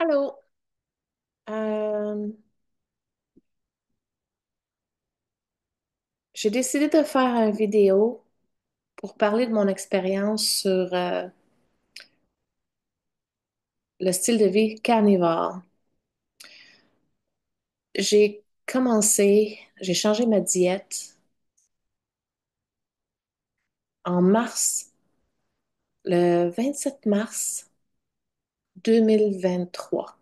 Allô. Euh, j'ai décidé de faire une vidéo pour parler de mon expérience sur le style de vie carnivore. J'ai changé ma diète en mars, le 27 mars 2023.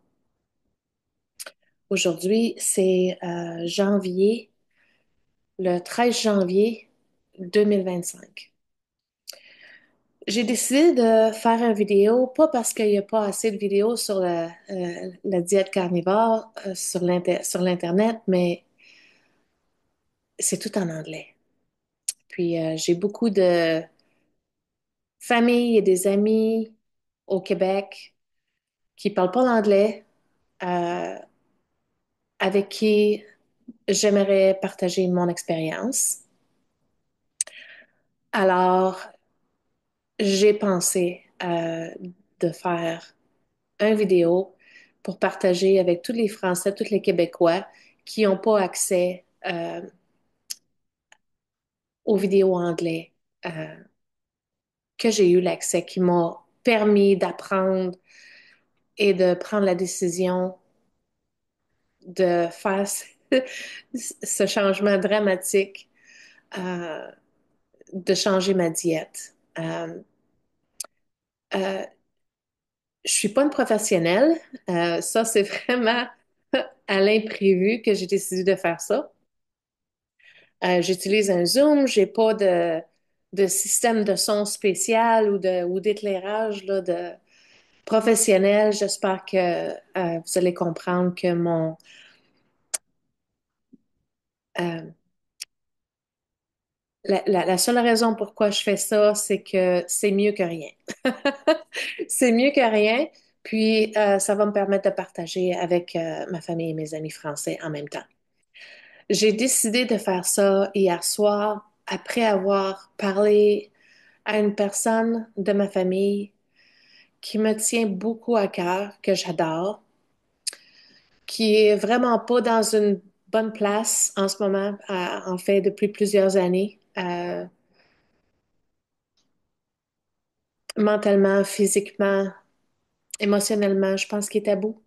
Aujourd'hui, c'est le 13 janvier 2025. J'ai décidé de faire une vidéo, pas parce qu'il n'y a pas assez de vidéos sur la diète carnivore sur l'Internet, mais c'est tout en anglais. Puis j'ai beaucoup de familles et des amis au Québec qui parlent pas l'anglais, euh, avec qui j'aimerais partager mon expérience. Alors, j'ai pensé de faire une vidéo pour partager avec tous les Français, tous les Québécois qui n'ont pas accès aux vidéos anglais, euh, que j'ai eu l'accès, qui m'a permis d'apprendre et de prendre la décision de faire ce changement dramatique, euh, de changer ma diète. Euh, je suis pas une professionnelle. Ça, c'est vraiment à l'imprévu que j'ai décidé de faire ça. J'utilise un Zoom, j'ai pas de système de son spécial ou d'éclairage là, de professionnel. J'espère que vous allez comprendre que euh, la seule raison pourquoi je fais ça, c'est que c'est mieux que rien. C'est mieux que rien. Puis ça va me permettre de partager avec ma famille et mes amis français en même temps. J'ai décidé de faire ça hier soir après avoir parlé à une personne de ma famille qui me tient beaucoup à cœur, que j'adore, qui est vraiment pas dans une bonne place en ce moment, en fait, depuis plusieurs années, mentalement, physiquement, émotionnellement, je pense qu'il est à bout.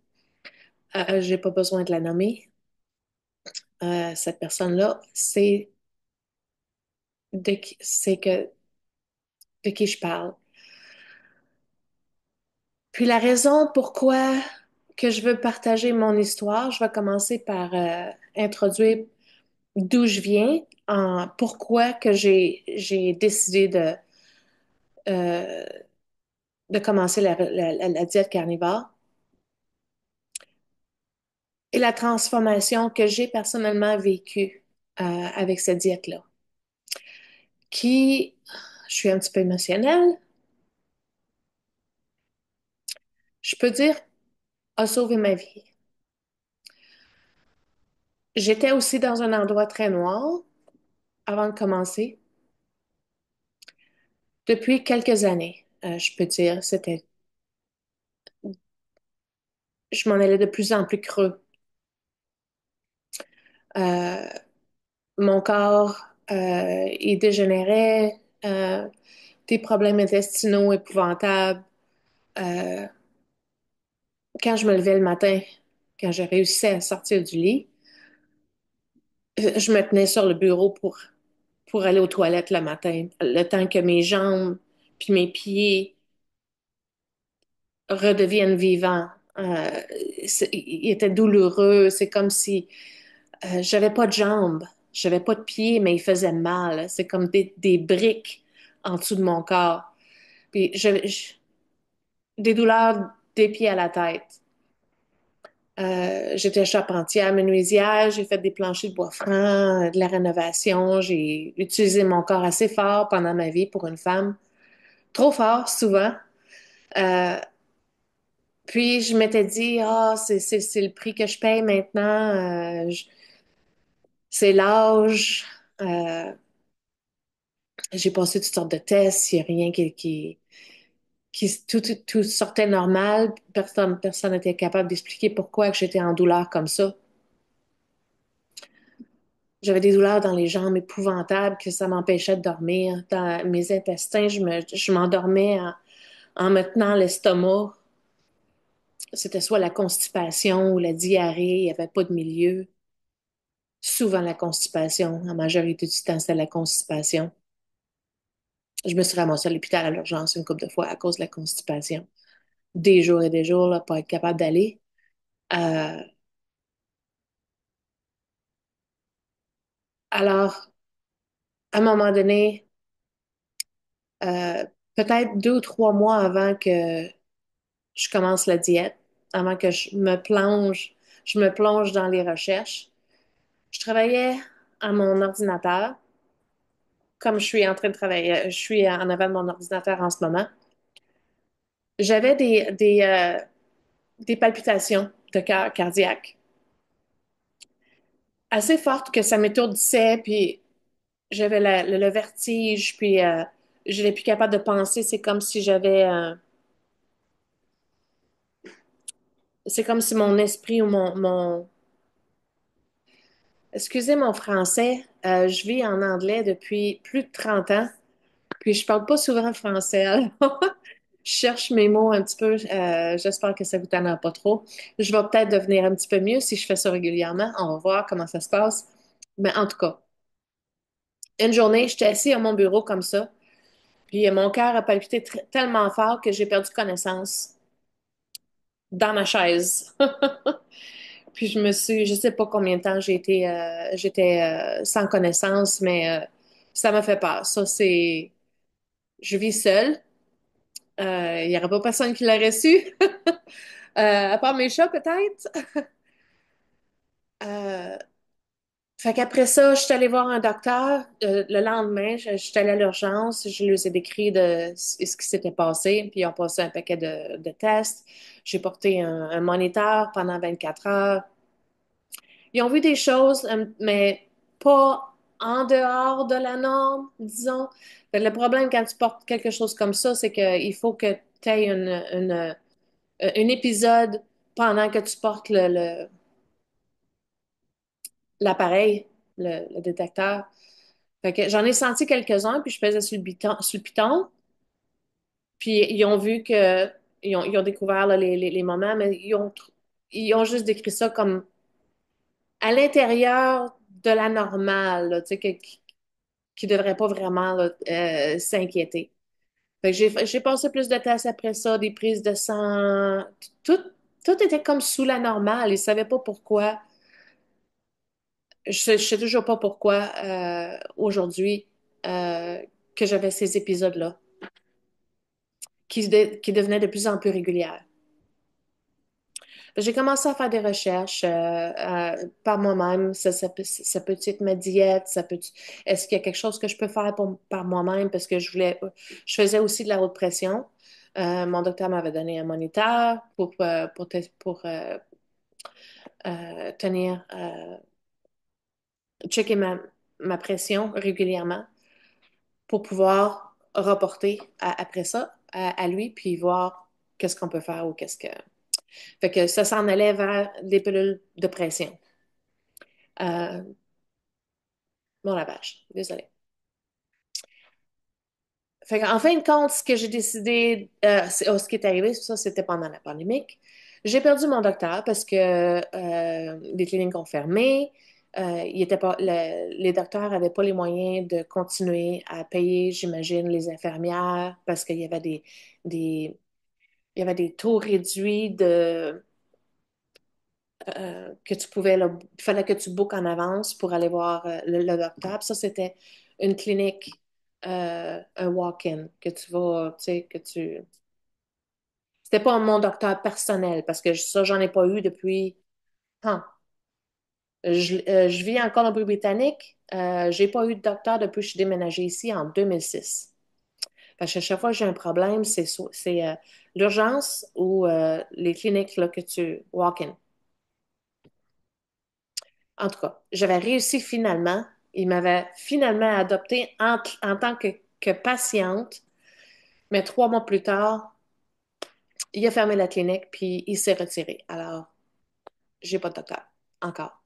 J'ai pas besoin de la nommer. Cette personne-là, c'est de qui je parle. Puis la raison pourquoi que je veux partager mon histoire, je vais commencer par introduire d'où je viens, pourquoi que j'ai décidé euh, de commencer la diète carnivore et la transformation que j'ai personnellement vécue avec cette diète-là, qui, je suis un petit peu émotionnelle, je peux dire, a sauvé ma vie. J'étais aussi dans un endroit très noir avant de commencer. Depuis quelques années, je peux dire, je m'en allais de plus en plus creux. Euh, Mon corps, il dégénérait, des problèmes intestinaux épouvantables. Euh, Quand je me levais le matin, quand je réussissais à sortir du lit, je me tenais sur le bureau pour aller aux toilettes le matin, le temps que mes jambes puis mes pieds redeviennent vivants. Il était douloureux. C'est comme si j'avais pas de jambes, j'avais pas de pieds, mais ils faisaient mal. C'est comme des briques en dessous de mon corps. Puis des douleurs des pieds à la tête. J'étais charpentière, menuisière, j'ai fait des planchers de bois franc, de la rénovation. J'ai utilisé mon corps assez fort pendant ma vie pour une femme. Trop fort, souvent. Euh, Puis je m'étais dit, ah, c'est le prix que je paye maintenant. C'est l'âge. Euh, j'ai passé toutes sortes de tests. Il n'y a rien tout sortait normal, personne n'était capable d'expliquer pourquoi que j'étais en douleur comme ça. J'avais des douleurs dans les jambes épouvantables que ça m'empêchait de dormir. Dans mes intestins, je m'endormais en me tenant l'estomac. C'était soit la constipation ou la diarrhée, il n'y avait pas de milieu. Souvent la constipation, la majorité du temps, c'était la constipation. Je me suis ramassée à l'hôpital à l'urgence une couple de fois à cause de la constipation. Des jours et des jours, là, pas être capable d'aller. Euh, alors, à un moment donné, euh, peut-être 2 ou 3 mois avant que je commence la diète, avant que je me plonge dans les recherches, je travaillais à mon ordinateur, comme je suis en train de travailler, je suis en avant de mon ordinateur en ce moment. J'avais des palpitations de cœur cardiaque assez fortes que ça m'étourdissait, puis j'avais le vertige, puis je n'étais plus capable de penser. C'est comme si mon esprit ou excusez mon français, je vis en anglais depuis plus de 30 ans, puis je parle pas souvent français. Alors, je cherche mes mots un petit peu. J'espère que ça vous tente pas trop. Je vais peut-être devenir un petit peu mieux si je fais ça régulièrement. On va voir comment ça se passe. Mais en tout cas, une journée, j'étais assis à mon bureau comme ça, puis mon cœur a palpité tellement fort que j'ai perdu connaissance dans ma chaise. Puis je sais pas combien de temps j'étais sans connaissance, mais ça m'a fait peur. Je vis seule. Il y aurait pas personne qui l'aurait su, à part mes chats peut-être. Euh, Fait qu'après ça, je suis allée voir un docteur. Le lendemain, je suis allée à l'urgence. Je lui ai décrit ce qui s'était passé. Puis ils ont passé un paquet de tests. J'ai porté un moniteur pendant 24 heures. Ils ont vu des choses, mais pas en dehors de la norme, disons. Fait que le problème quand tu portes quelque chose comme ça, c'est qu'il faut que tu aies un épisode pendant que tu portes l'appareil, le détecteur. Fait que j'en ai senti quelques-uns, puis je faisais sur le piton. Puis ils ont vu que ils ont découvert là, les moments, mais ils ont juste décrit ça comme à l'intérieur de la normale, là, tu sais, qui devrait pas vraiment là, s'inquiéter. Fait que j'ai passé plus de tests après ça, des prises de sang, tout, tout était comme sous la normale. Ils savaient pas pourquoi. Je sais toujours pas pourquoi aujourd'hui euh, que j'avais ces épisodes-là qui devenaient de plus en plus régulières. J'ai commencé à faire des recherches par moi-même. Ça peut être ma diète, est-ce qu'il y a quelque chose que je peux faire par moi-même parce que je faisais aussi de la haute pression. Mon docteur m'avait donné un moniteur pour checker ma pression régulièrement pour pouvoir reporter après ça à lui puis voir qu'est-ce qu'on peut faire ou qu'est-ce que. Fait que ça s'en allait vers des pilules de pression. Euh, Mon lavage, désolée. Fait en fin de compte, ce que j'ai décidé, ce qui est arrivé, ça c'était pendant la pandémie. J'ai perdu mon docteur parce que les cliniques ont fermé. Il était pas, les docteurs n'avaient pas les moyens de continuer à payer, j'imagine, les infirmières parce qu'il y avait des, il y avait des taux réduits que tu pouvais, là, il fallait que tu bookes en avance pour aller voir le docteur. Puis ça, c'était une clinique, un walk-in, que tu vas, tu sais, que tu. C'était pas mon docteur personnel, parce que ça, j'en ai pas eu depuis. Ah, je vis en Colombie-Britannique. J'ai pas eu de docteur depuis que je suis déménagée ici en 2006. Parce que chaque fois que j'ai un problème, c'est l'urgence ou les cliniques là, que tu walk-in. En tout cas, j'avais réussi finalement. Il m'avait finalement adoptée en tant que patiente, mais 3 mois plus tard, il a fermé la clinique, puis il s'est retiré. Alors, j'ai pas de docteur encore.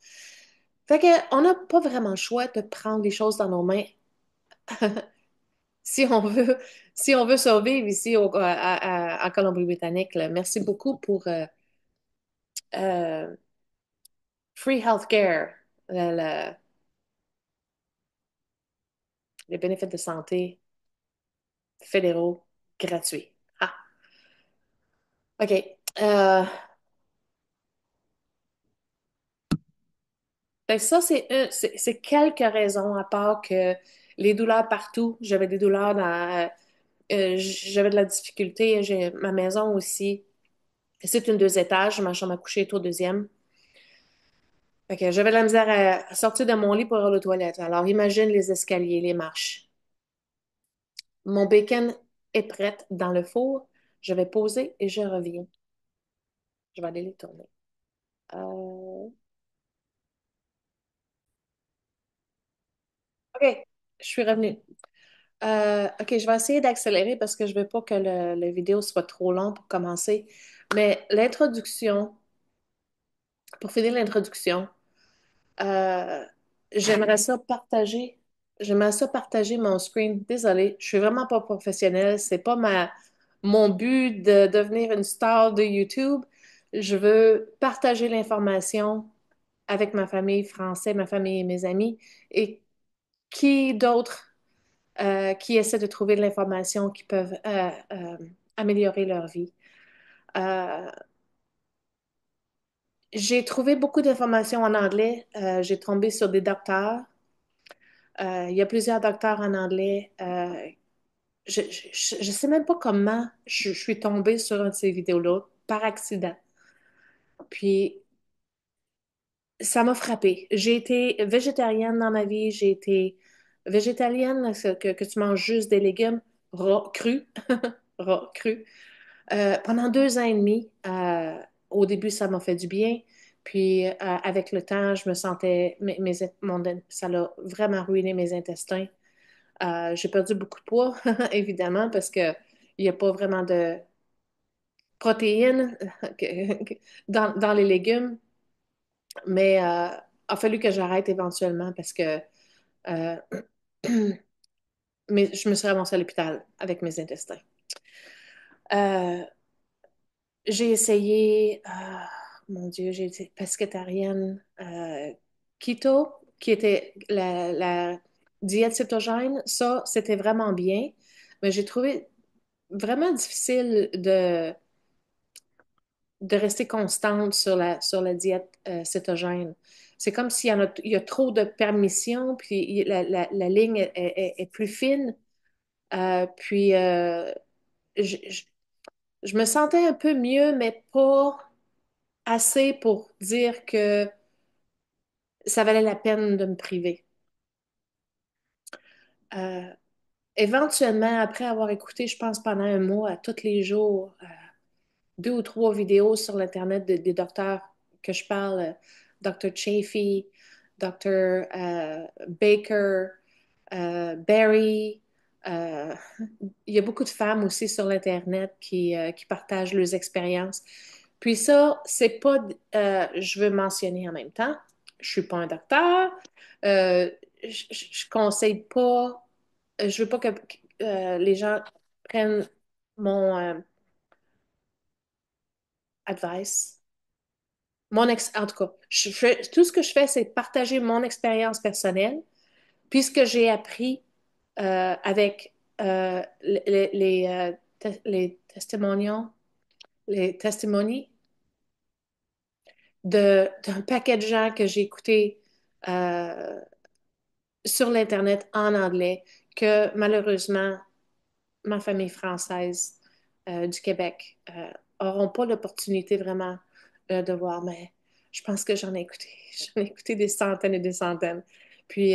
Fait que, on n'a pas vraiment le choix de prendre les choses dans nos mains si on veut, si on veut survivre ici en Colombie-Britannique. Là. Merci beaucoup pour euh, free healthcare, les bénéfices de santé fédéraux gratuits. Ah, OK. Fait que ça, c'est quelques raisons, à part que les douleurs partout, j'avais des douleurs j'avais de la difficulté, j'ai ma maison aussi. C'est une 2 étages, ma chambre à coucher est au deuxième. Fait que j'avais de la misère à sortir de mon lit pour aller aux toilettes. Alors imagine les escaliers, les marches. Mon bacon est prêt dans le four. Je vais poser et je reviens. Je vais aller les tourner. OK, je suis revenue. OK, je vais essayer d'accélérer parce que je veux pas que le vidéo soit trop long pour commencer. Mais l'introduction, pour finir l'introduction, euh, j'aimerais ça partager. J'aimerais ça partager mon screen. Désolée, je suis vraiment pas professionnelle. C'est pas mon but de devenir une star de YouTube. Je veux partager l'information avec ma famille française, ma famille et mes amis. Et qui d'autre qui essaient de trouver de l'information qui peuvent améliorer leur vie. Euh, j'ai trouvé beaucoup d'informations en anglais. J'ai tombé sur des docteurs. Il y a plusieurs docteurs en anglais. Je sais même pas comment je suis tombée sur une de ces vidéos-là par accident. Puis ça m'a frappée. J'ai été végétarienne dans ma vie. J'ai été végétalienne, que tu manges juste des légumes crus, rats, crus. Pendant 2 ans et demi, au début, ça m'a fait du bien. Puis, avec le temps, je me sentais, ça l'a vraiment ruiné mes intestins. J'ai perdu beaucoup de poids, évidemment, parce que il n'y a pas vraiment de protéines dans les légumes. Mais a fallu que j'arrête éventuellement parce que euh, mais je me suis ramassée à l'hôpital avec mes intestins. Euh, J'ai essayé, mon Dieu, j'ai été pescétarienne, keto, qui était la diète cétogène. Ça, c'était vraiment bien, mais j'ai trouvé vraiment difficile de rester constante sur la diète cétogène. C'est comme il y a trop de permissions, puis la ligne est plus fine. Puis, je, je- je me sentais un peu mieux, mais pas assez pour dire que ça valait la peine de me priver. Euh, Éventuellement, après avoir écouté, je pense pendant un mois, tous les jours, 2 ou 3 vidéos sur l'Internet des docteurs que je parle, Dr. Chafee, Dr. Baker, Barry. euh, il y a beaucoup de femmes aussi sur l'Internet qui partagent leurs expériences. Puis ça, c'est pas, je veux mentionner en même temps, je suis pas un docteur, euh, je conseille pas, je veux pas que les gens prennent mon advice. En tout cas, tout ce que je fais, c'est partager mon expérience personnelle, puis ce que j'ai appris avec les testimonials, les testimonies d'un paquet de gens que j'ai écoutés euh, sur l'Internet en anglais, que malheureusement, ma famille française du Québec n'auront pas l'opportunité vraiment de voir, mais je pense que j'en ai écouté. J'en ai écouté des centaines et des centaines. Puis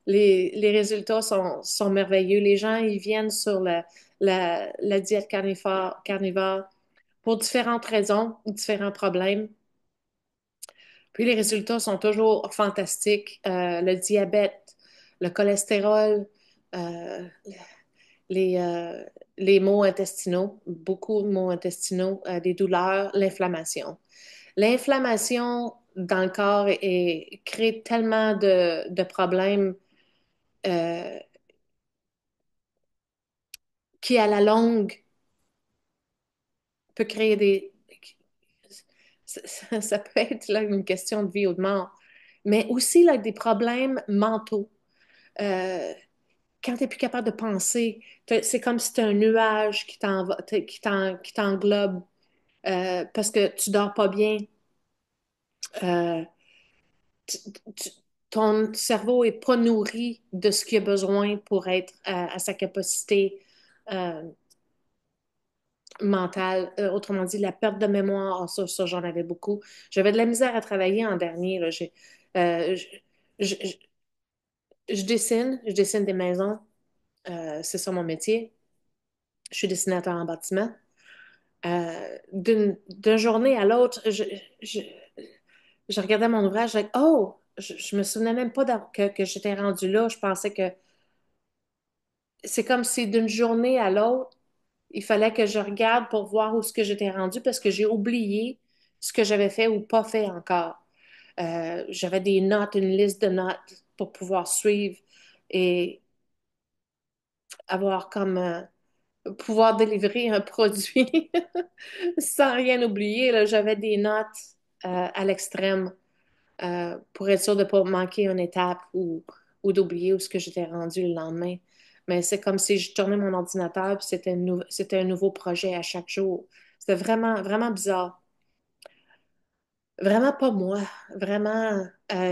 les résultats sont merveilleux. Les gens, ils viennent sur la diète carnivore pour différentes raisons, différents problèmes. Puis les résultats sont toujours fantastiques. Le diabète, le cholestérol, euh, les, les maux intestinaux, beaucoup de maux intestinaux, des douleurs, l'inflammation. L'inflammation dans le corps crée tellement de problèmes euh, qui, à la longue, peut créer des... Ça peut être là, une question de vie ou de mort, mais aussi là, des problèmes mentaux. Euh, Quand tu n'es plus capable de penser, c'est comme si tu un nuage qui t'englobe parce que tu dors pas bien. Euh, tu- tu- Ton cerveau est pas nourri de ce qu'il a besoin pour être à sa capacité euh, mentale. Autrement dit, la perte de mémoire, ah, ça, j'en avais beaucoup. J'avais de la misère à travailler en dernier. Là. Euh, je, je- je- je dessine des maisons. C'est ça mon métier. Je suis dessinateur en bâtiment. D'une journée à l'autre, je, je regardais mon ouvrage, je disais, oh, je me souvenais même pas que j'étais rendue là. Je pensais que c'est comme si d'une journée à l'autre, il fallait que je regarde pour voir où ce que j'étais rendue parce que j'ai oublié ce que j'avais fait ou pas fait encore. J'avais des notes, une liste de notes pour pouvoir suivre et avoir comme pouvoir délivrer un produit sans rien oublier. Là, j'avais des notes à l'extrême pour être sûr de ne pas manquer une étape ou d'oublier où ce que j'étais rendu le lendemain. Mais c'est comme si je tournais mon ordinateur puis c'était un nouveau projet à chaque jour. C'était vraiment, vraiment bizarre. Vraiment pas moi. Vraiment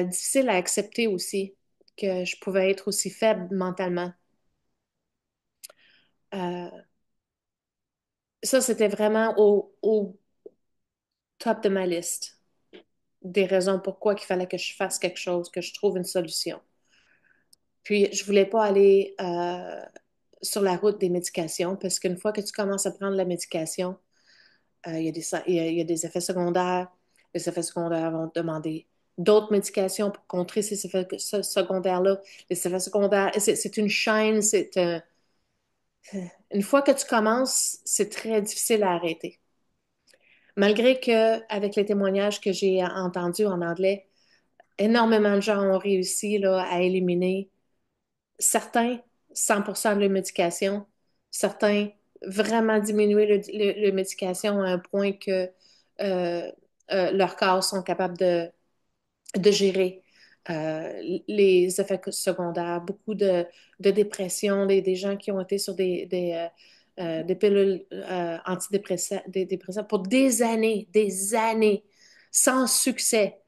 difficile à accepter aussi que je pouvais être aussi faible mentalement. Euh, Ça, c'était vraiment au top de ma liste des raisons pourquoi il fallait que je fasse quelque chose, que je trouve une solution. Puis, je voulais pas aller sur la route des médications parce qu'une fois que tu commences à prendre la médication, il y a des effets secondaires. Les effets secondaires vont te demander d'autres médications pour contrer ces effets secondaires-là. Les effets secondaires, c'est une chaîne, une fois que tu commences, c'est très difficile à arrêter. Malgré que, avec les témoignages que j'ai entendus en anglais, énormément de gens ont réussi là, à éliminer certains 100% de la médication, certains vraiment diminuer le médication à un point que euh, leurs corps sont capables de gérer les effets secondaires, beaucoup de dépression, des gens qui ont été sur des pilules antidépressives pour des années, sans succès.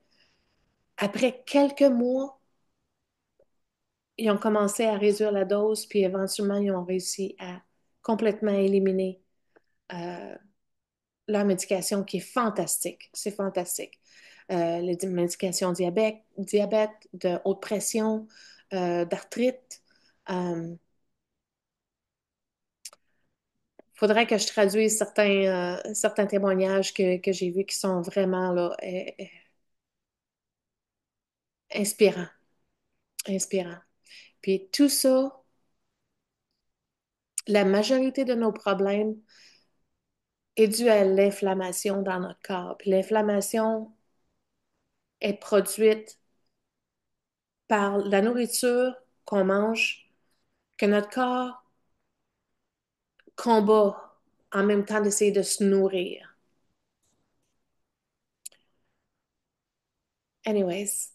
Après quelques mois, ils ont commencé à réduire la dose, puis éventuellement, ils ont réussi à complètement éliminer euh, leur médication qui est fantastique. C'est fantastique. Les médications diabète, de haute pression, d'arthrite. Il faudrait que je traduise certains témoignages que j'ai vus qui sont vraiment là, inspirants, inspirants. Puis tout ça, la majorité de nos problèmes est due à l'inflammation dans notre corps. Puis l'inflammation est produite par la nourriture qu'on mange, que notre corps combat en même temps d'essayer de se nourrir. Anyways,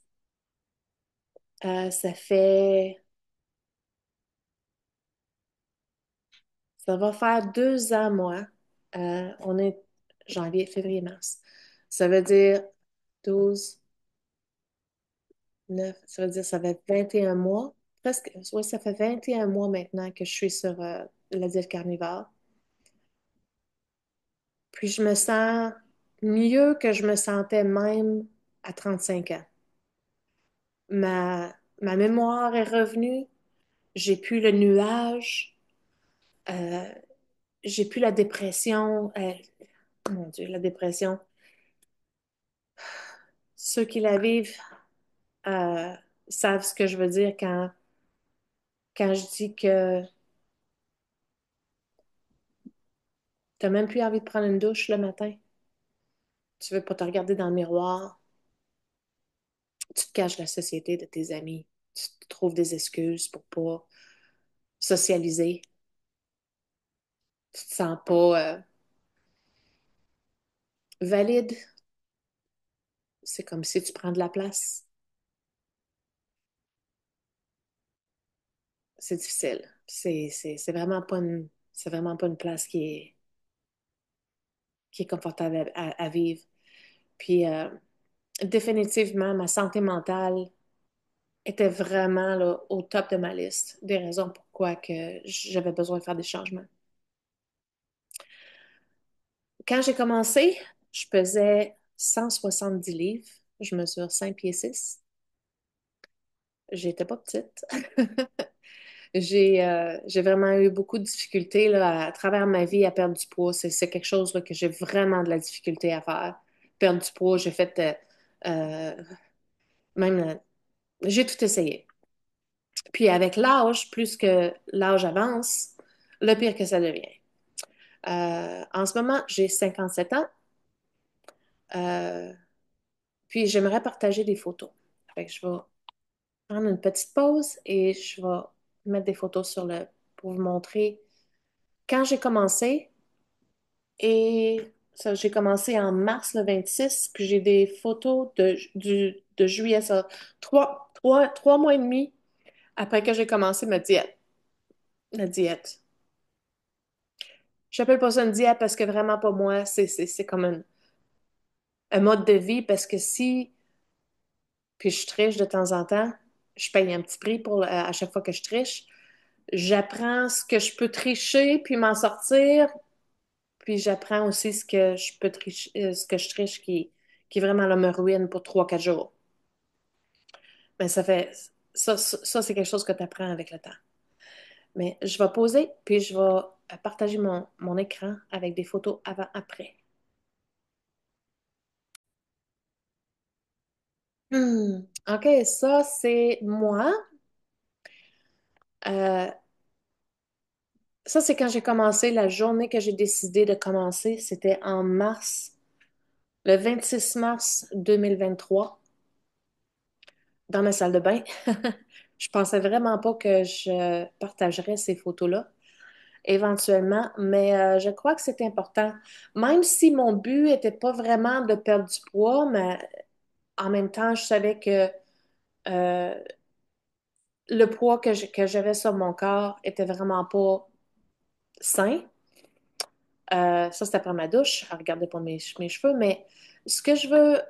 ça fait, ça va faire 2 ans, moi. On est janvier, février, mars. Ça veut dire 12, 9, ça veut dire ça fait 21 mois. Presque, oui, ça fait 21 mois maintenant que je suis sur la diète carnivore. Puis je me sens mieux que je me sentais même à 35 ans. Ma mémoire est revenue, j'ai plus le nuage, euh, j'ai plus la dépression. Mon Dieu, la dépression. Ceux qui la vivent euh, savent ce que je veux dire quand je dis que, T'as même plus envie de prendre une douche le matin. Tu veux pas te regarder dans le miroir. Tu te caches de la société, de tes amis. Tu te trouves des excuses pour pas socialiser. Tu te sens pas valide. C'est comme si tu prends de la place. C'est difficile. C'est vraiment pas c'est vraiment pas une place qui est confortable à vivre. Puis définitivement, ma santé mentale était vraiment là, au top de ma liste des raisons pourquoi que j'avais besoin de faire des changements. Quand j'ai commencé, je pesais 170 livres. Je mesure 5 pieds 6. J'étais pas petite. J'ai vraiment eu beaucoup de difficultés là, à travers ma vie à perdre du poids. C'est quelque chose là, que j'ai vraiment de la difficulté à faire. Perdre du poids, j'ai fait euh, même j'ai tout essayé. Puis avec l'âge, plus que l'âge avance, le pire que ça devient. En ce moment, j'ai 57 ans. Euh, Puis j'aimerais partager des photos. Fait que je vais prendre une petite pause et je vais mettre des photos pour vous montrer quand j'ai commencé. Et ça, j'ai commencé en mars le 26, puis j'ai des photos de juillet, ça, 3 mois et demi après que j'ai commencé ma diète. La diète. J'appelle pas ça une diète parce que vraiment pas moi, c'est comme un mode de vie parce que si, puis je triche de temps en temps, je paye un petit prix à chaque fois que je triche. J'apprends ce que je peux tricher puis m'en sortir, puis j'apprends aussi ce que je peux tricher, ce que je triche qui vraiment là, me ruine pour 3, 4 jours. Mais ça, c'est quelque chose que tu apprends avec le temps. Mais je vais poser, puis je vais partager mon écran avec des photos avant-après. OK, ça, c'est moi. Euh, Ça, c'est quand j'ai commencé, la journée que j'ai décidé de commencer, c'était en mars, le 26 mars 2023, dans ma salle de bain. Je pensais vraiment pas que je partagerais ces photos-là, éventuellement, mais je crois que c'est important. Même si mon but n'était pas vraiment de perdre du poids, mais en même temps, je savais que euh, le poids que j'avais sur mon corps était vraiment pas sain. Ça, c'était après ma douche, à regarder pour mes cheveux, mais ce que je veux,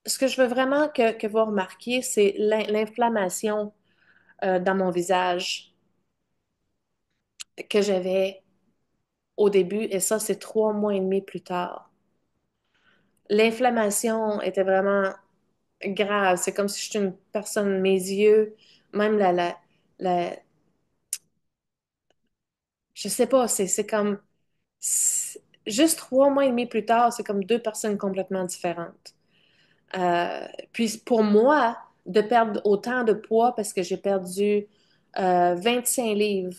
ce que je veux vraiment que vous remarquiez, c'est l'inflammation dans mon visage que j'avais au début, et ça, c'est 3 mois et demi plus tard. L'inflammation était vraiment grave. C'est comme si j'étais une personne, mes yeux, même la, je sais pas, c'est comme, juste 3 mois et demi plus tard, c'est comme deux personnes complètement différentes. Puis pour moi, de perdre autant de poids parce que j'ai perdu 25 livres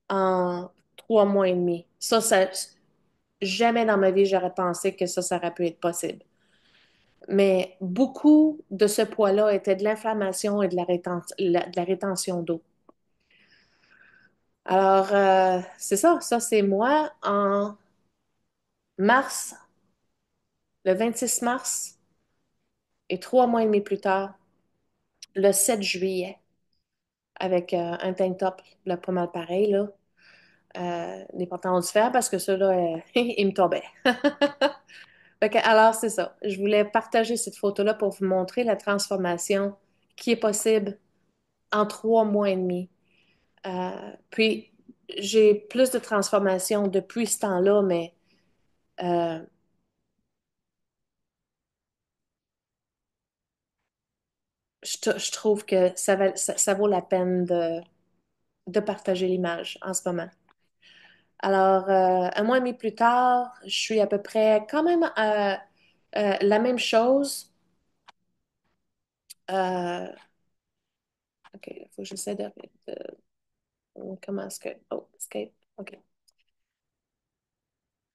en 3 mois et demi. Jamais dans ma vie, j'aurais pensé que ça aurait pu être possible. Mais beaucoup de ce poids-là était de l'inflammation et de la rétention d'eau. Alors, c'est ça. Ça, c'est moi en mars, le 26 mars, et 3 mois et demi plus tard, le 7 juillet, avec un tank top là, pas mal pareil, là. Des pantalons différents parce que ceux-là, ils me tombaient. Alors, c'est ça. Je voulais partager cette photo-là pour vous montrer la transformation qui est possible en 3 mois et demi. Puis, j'ai plus de transformation depuis ce temps-là, mais euh, je trouve que ça vaut la peine de partager l'image en ce moment. Alors, 1 mois et demi plus tard, je suis à peu près quand même la même chose. Euh, OK, il faut que j'essaie comment est-ce que... Oh, escape. OK.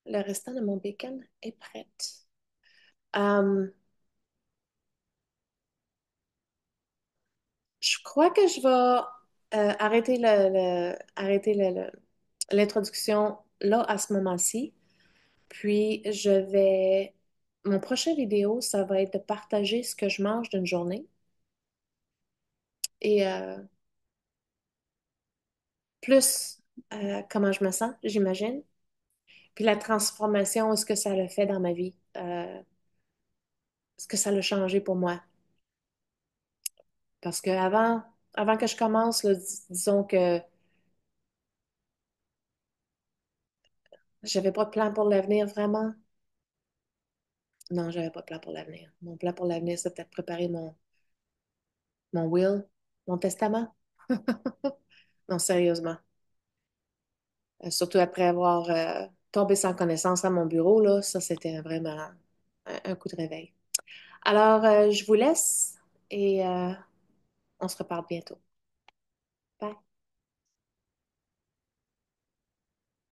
Le restant de mon bacon est prêt. Euh, je crois que je vais arrêter l'introduction là à ce moment-ci. Puis mon prochain vidéo, ça va être de partager ce que je mange d'une journée et plus comment je me sens, j'imagine. Puis la transformation, ce que ça a fait dans ma vie, ce que ça a changé pour moi. Parce que avant que je commence, là, disons que j'avais pas de plan pour l'avenir vraiment. Non, j'avais pas de plan pour l'avenir. Mon plan pour l'avenir, c'était de préparer mon will, mon testament. Non, sérieusement. Surtout après avoir tombé sans connaissance à mon bureau, là, ça, c'était vraiment un coup de réveil. Alors, je vous laisse et on se reparle bientôt.